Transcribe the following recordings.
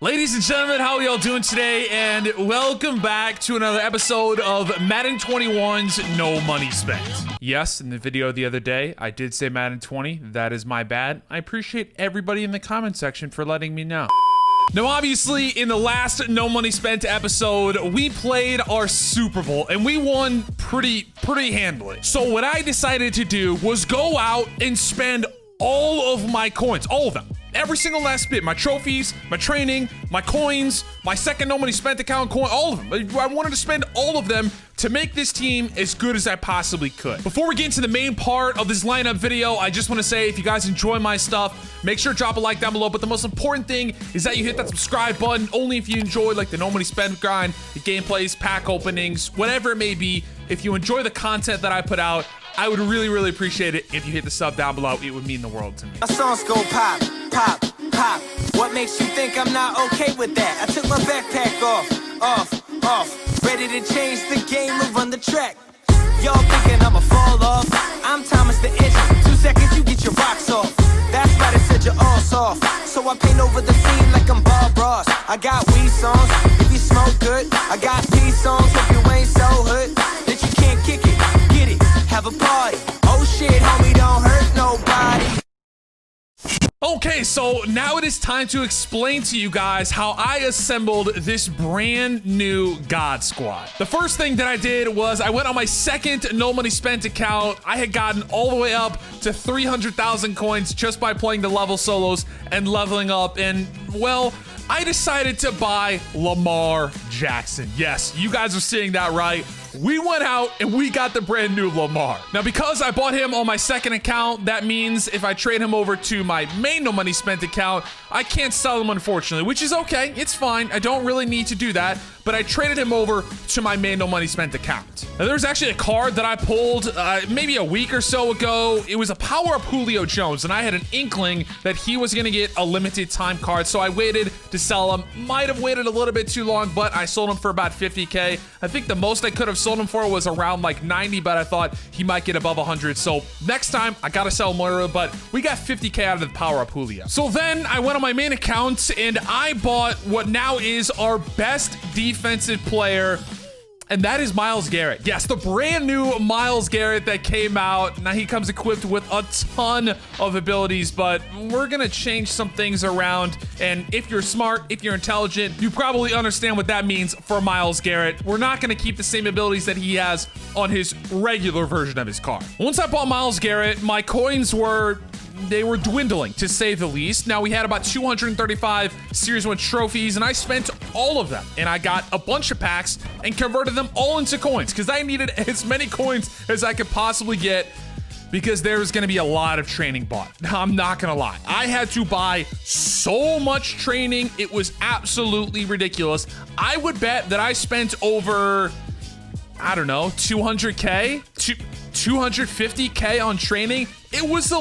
Ladies and gentlemen, how are y'all doing today? And welcome back to another episode of Madden 21's No Money Spent. Yes, in the video the other day, I did say Madden 20. That is my bad. I appreciate everybody in the comment section for letting me know. Now, obviously, in the last No Money Spent episode, we played our Super Bowl, and we won pretty handily. So what I decided to do was go out and spend all of my coins, all of them. Every single last bit, my trophies, my training, my coins, my second No Money Spent account coin, all of them. I wanted to spend all of them to make this team as good as I possibly could. Before we get into the main part of this lineup video, I just want to say if you guys enjoy my stuff, make sure to drop a like down below. But the most important thing is that you hit that subscribe button only if you enjoy like the No Money Spent grind, the gameplays, pack openings, whatever it may be. If you enjoy the content that I put out, I would really appreciate it if you hit the sub down below. It would mean the world to me. My songs go pop, pop, pop. What makes you think I'm not okay with that? I took my backpack off. Ready to change the game and run the track. Y'all thinking I'ma fall off? I'm Thomas the Engine. 2 seconds, you get your rocks off. That's why they said you're all soft. So I paint over the scene like I'm Bob Ross. I got weed songs, if you smoke good. I got peace songs, if you ain't so hood. That you can't kick it, get it, have a party. Oh shit, homie, don't hurt nobody. Okay, so now it is time to explain to you guys how I assembled this brand new God Squad. The first thing that I did was I went on my second No Money Spent account. I had gotten all the way up to 300,000 coins just by playing the level solos and leveling up. And, well, I decided to buy Lamar Jackson. Yes, you guys are seeing that right. We went out and we got the brand new Lamar. Now, because I bought him on my second account, that means if I trade him over to my main No Money Spent account, I can't sell him, unfortunately, which is okay. It's fine. I don't really need to do that, but I traded him over to my main No Money Spent account. Now, there's actually a card that I pulled maybe a week or so ago. It was a power-up Julio Jones, and I had an inkling that he was going to get a limited time card, so I waited to sell him. Might have waited a little bit too long, but I sold him for about 50K. I think the most I could have sold him for was around like 90, but I thought he might get above 100. So next time I gotta sell more, but we got 50K out of the power up Julio. So then I went on my main account and I bought what now is our best defensive player, and that is Myles Garrett. Yes, the brand new Myles Garrett that came out. Now he comes equipped with a ton of abilities, but we're gonna change some things around. And if you're smart, if you're intelligent, you probably understand what that means for Myles Garrett. We're not gonna keep the same abilities that he has on his regular version of his card. Once I bought Myles Garrett, my coins were dwindling, to say the least. Now, we had about 235 Series 1 trophies, and I spent all of them. And I got a bunch of packs and converted them all into coins, because I needed as many coins as I could possibly get, because there was going to be a lot of training bought. Now, I'm not going to lie. I had to buy so much training. It was absolutely ridiculous. I would bet that I spent over, I don't know, 200K, 250K on training. It was a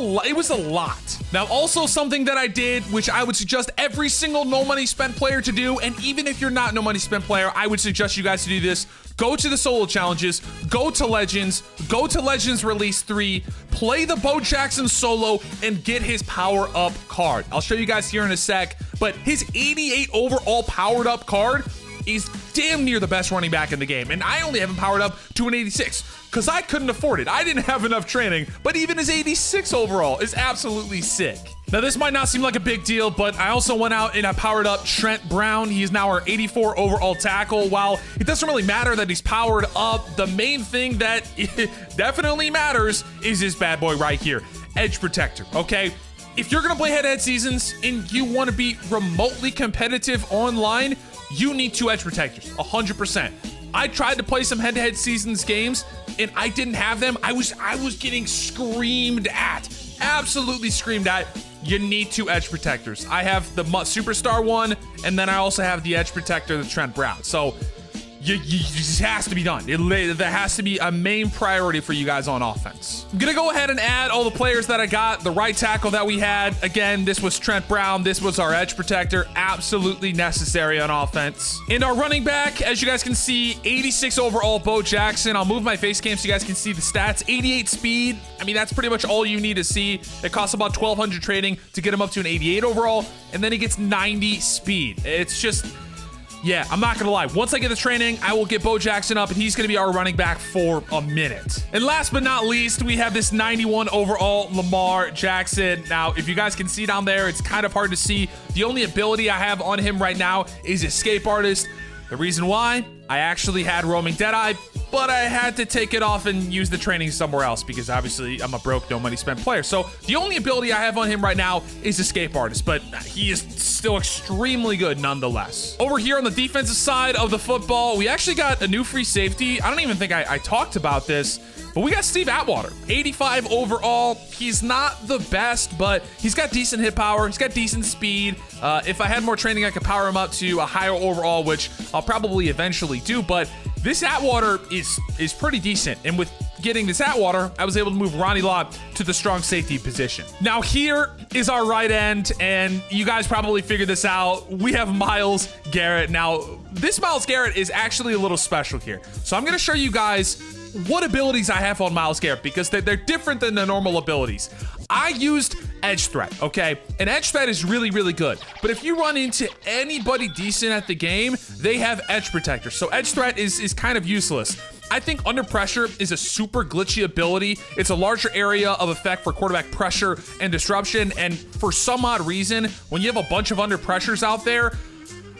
lot. Now, also something that I did, which I would suggest every single No Money Spent player to do, and even if you're not No Money Spent player, I would suggest you guys to do this. Go to the solo challenges, go to Legends Release 3, play the Bo Jackson solo, and get his power up card. I'll show you guys here in a sec, but his 88 overall powered up card is damn near the best running back in the game. And I only have him powered up to an 86 because I couldn't afford it. I didn't have enough training, but even his 86 overall is absolutely sick. Now, this might not seem like a big deal, but I also went out and I powered up Trent Brown. He is now our 84 overall tackle. While it doesn't really matter that he's powered up, the main thing that definitely matters is this bad boy right here, Edge Protector, okay? If you're gonna play head-to-head seasons and you wanna be remotely competitive online, you need 2 edge protectors, 100%. I tried to play some head-to-head seasons games and I didn't have them. I was getting screamed at, absolutely screamed at. You need 2 edge protectors. I have the superstar one, and then I also have the edge protector, the Trent Brown. So you just has to be done. That has to be a main priority for you guys on offense. I'm gonna go ahead and add all the players that I got. The right tackle that we had, again, this was Trent Brown. This was our edge protector, absolutely necessary on offense. And our running back, as you guys can see, 86 overall, Bo Jackson. I'll move my face cam so you guys can see the stats. 88 speed. I mean, that's pretty much all you need to see. It costs about 1,200 trading to get him up to an 88 overall, and then he gets 90 speed. It's just... yeah, I'm not gonna lie. Once I get the training, I will get Bo Jackson up, and he's gonna be our running back for a minute. And last but not least, we have this 91 overall Lamar Jackson. Now, if you guys can see down there, it's kind of hard to see. The only ability I have on him right now is Escape Artist. The reason why, I actually had Roaming Deadeye, but I had to take it off and use the training somewhere else because obviously I'm a broke, no money spent player. So the only ability I have on him right now is Escape Artist, but he is still extremely good nonetheless. Over here on the defensive side of the football, we actually got a new free safety. I don't even think I talked about this, but we got Steve Atwater, 85 overall. He's not the best, but he's got decent hit power. He's got decent speed. If I had more training, I could power him up to a higher overall, which I'll probably eventually do, but this Atwater is pretty decent. And with getting this Atwater, I was able to move Ronnie Lott to the strong safety position. Now here is our right end, and you guys probably figured this out. We have Myles Garrett. Now, this Myles Garrett is actually a little special here. So I'm gonna show you guys what abilities I have on Myles Garrett because they're different than the normal abilities. I used Edge Threat, okay? And Edge Threat is really, really good. But if you run into anybody decent at the game, they have Edge Protector. So Edge Threat is kind of useless. I think Under Pressure is a super glitchy ability. It's a larger area of effect for quarterback pressure and disruption. And for some odd reason, when you have a bunch of under pressures out there,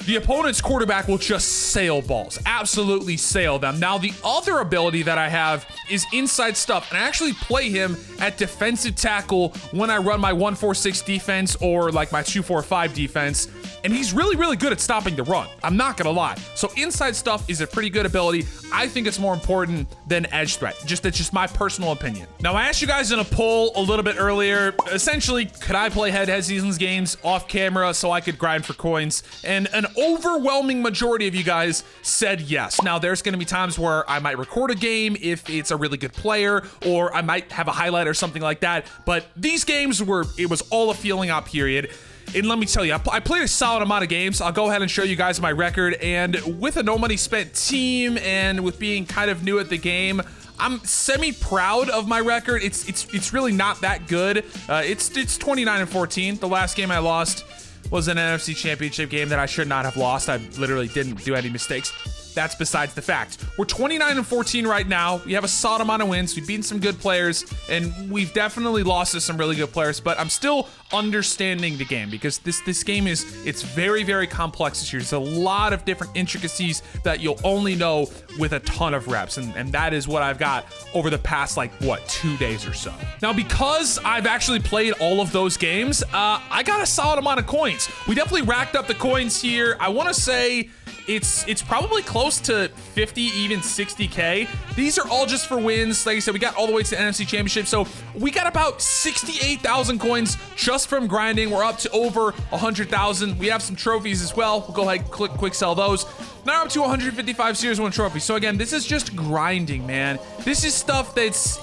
the opponent's quarterback will just sail balls, absolutely sail them. Now, the other ability that I have is Inside Stuff, and I actually play him at defensive tackle when I run my 1-4-6 defense or like my 2-4-5 defense, and he's really, really good at stopping the run. I'm not gonna lie. So Inside Stuff is a pretty good ability. I think it's more important than Edge Threat. That's just my personal opinion. Now, I asked you guys in a poll a little bit earlier, essentially, could I play head-to-head seasons games off camera so I could grind for coins? And an overwhelming majority of you guys said yes. Now, there's gonna be times where I might record a game if it's a really good player, or I might have a highlight or something like that. But these games it was all a feeling out period. And let me tell you, I played a solid amount of games. I'll go ahead and show you guys my record. And with a no money spent team and with being kind of new at the game, I'm semi-proud of my record. It's really not that good. It's 29-14. The last game I lost was an NFC Championship game that I should not have lost. I literally didn't do any mistakes. That's besides the fact. We're 29-14 right now. We have a solid amount of wins. We've beaten some good players, and we've definitely lost to some really good players, but I'm still understanding the game because this game it's very, very complex this year. There's a lot of different intricacies that you'll only know with a ton of reps, and that is what I've got over the past, 2 days or so. Now, because I've actually played all of those games, I got a solid amount of coins. We definitely racked up the coins here. I want to say it's probably close to 50, even 60K. These are all just for wins. Like I said, we got all the way to the NFC Championship. So we got about 68,000 coins just from grinding. We're up to over 100,000. We have some trophies as well. We'll go ahead and quick sell those. Now up to 155 Series 1 trophies. So again, this is just grinding, man. This is stuff that's,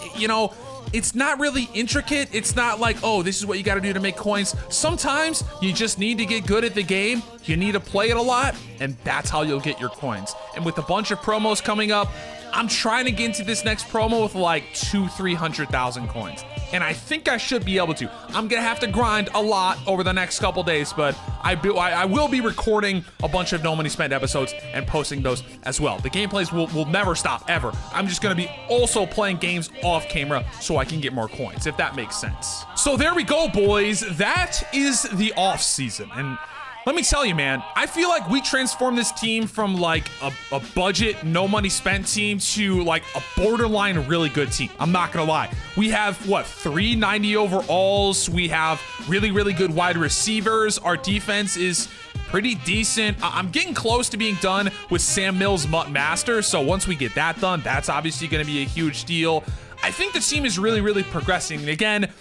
it's not really intricate. It's not like, oh, this is what you got to do to make coins. Sometimes you just need to get good at the game. You need to play it a lot, and that's how you'll get your coins. And with a bunch of promos coming up, I'm trying to get into this next promo with 200,000-300,000 coins. And I think I should be able to. I'm gonna have to grind a lot over the next couple days, but I will be recording a bunch of no money spent episodes and posting those as well. The gameplays will never stop, ever. I'm just gonna be also playing games off camera so I can get more coins, if that makes sense. So there we go, boys. That is the off season. And let me tell you, man, I feel like we transformed this team from a budget, no money spent team to a borderline really good team. I'm not gonna lie. We have 390 overalls. We have really, really good wide receivers. Our defense is pretty decent. I'm getting close to being done with Sam Mills Mutt Master. So once we get that done, that's obviously gonna be a huge deal. I think the team is really, really progressing. And again,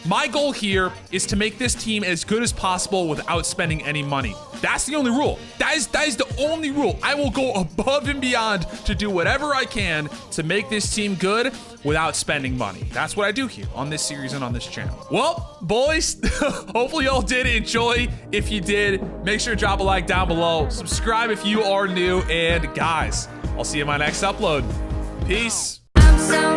My goal here is to make this team as good as possible without spending any money. That's the only rule. That is the only rule. I will go above and beyond to do whatever I can to make this team good without spending money. That's what I do here on this series and on this channel. Well, boys, hopefully y'all did enjoy. If you did, make sure to drop a like down below. Subscribe if you are new. And guys, I'll see you in my next upload. Peace. I'm so